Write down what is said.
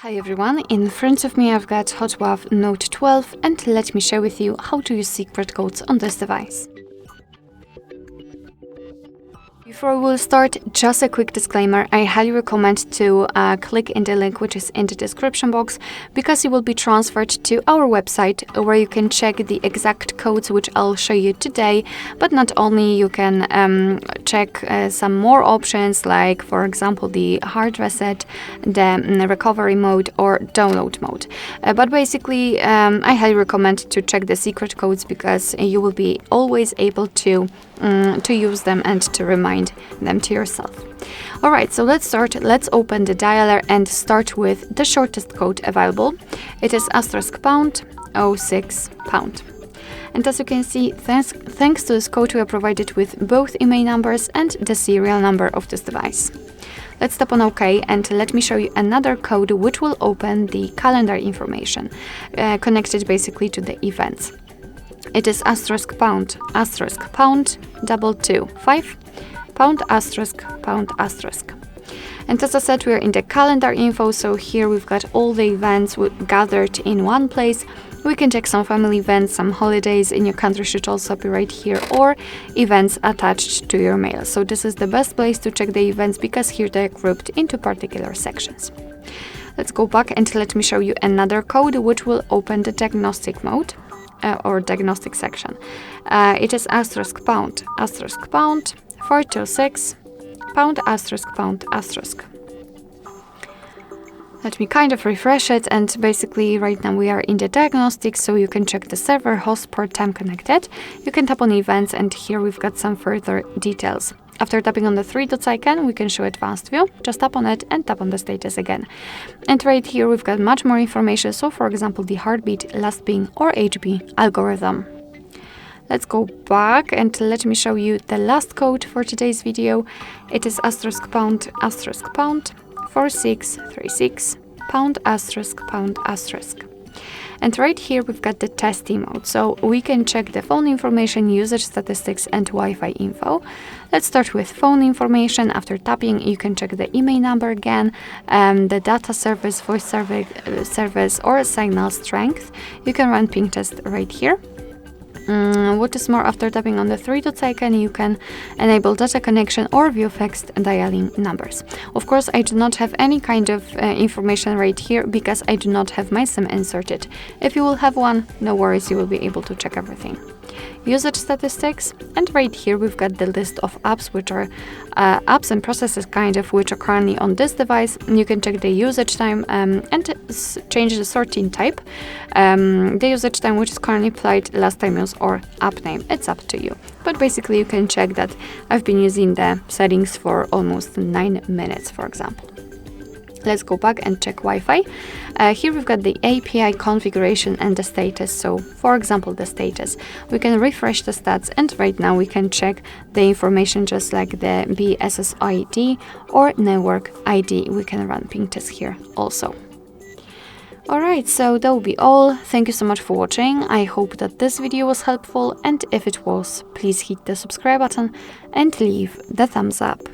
Hi everyone, in front of me I've got HOTWAV Note 12 and let me share with you how to use secret codes on this device. Before we'll start, just a quick disclaimer. I highly recommend to click in the link which is in the description box, because it will be transferred to our website where you can check the exact codes which I'll show you today. But not only, you can check some more options, like for example the hard reset, the recovery mode or download mode. But basically I highly recommend to check the secret codes, because you will be always able to use them and to remind them to yourself. Alright, so let's start. Let's open the dialer and start with the shortest code available. It is *##06#. And as you can see, thanks to this code we are provided with both IMEI numbers and the serial number of this device. Let's tap on OK and let me show you another code which will open the calendar information connected basically to the events. It is *###225#*##. And as I said, we are in the calendar info, so here we've got all the events gathered in one place. We can check some family events, some holidays in your country should also be right here, or events attached to your mail. So this is the best place to check the events, because here they're grouped into particular sections. Let's go back and let me show you another code which will open the diagnostic mode. Or diagnostic section. It is *##426###. Let me kind of refresh it, and basically right now we are in the diagnostics, so you can check the server, host, port, time connected. You can tap on events, and here we've got some further details. After tapping on the three dots icon, we can show advanced view. Just tap on it and tap on the status again. And right here we've got much more information, so for example the heartbeat, last ping or HB algorithm. Let's go back and let me show you the last code for today's video. It is *##4636###. And right here we've got the testing mode, so we can check the phone information, usage statistics and Wi-Fi info. Let's start with phone information. After tapping, you can check the IMEI number again, the data service, voice service or signal strength. You can run ping test right here. What is more, after tapping on the three dots icon, you can enable data connection or view fixed dialing numbers. Of course, I do not have any kind of information right here, because I do not have my SIM inserted. If you will have one, no worries, you will be able to check everything. Usage statistics, and right here we've got the list of apps which are apps and processes which are currently on this device. You can check the usage time and change the sorting type. The usage time which is currently applied, last time use or app name, it's up to you. But basically you can check that I've been using the settings for almost 9 minutes, for example. Let's go back and check Wi-Fi. Here we've got the API configuration and the status. So for example, the status, we can refresh the stats, and right now we can check the information just like the BSSID or network ID. We can run ping test here also. Alright, so that will be all. Thank you so much for watching. I hope that this video was helpful, and if it was, please hit the subscribe button and leave the thumbs up.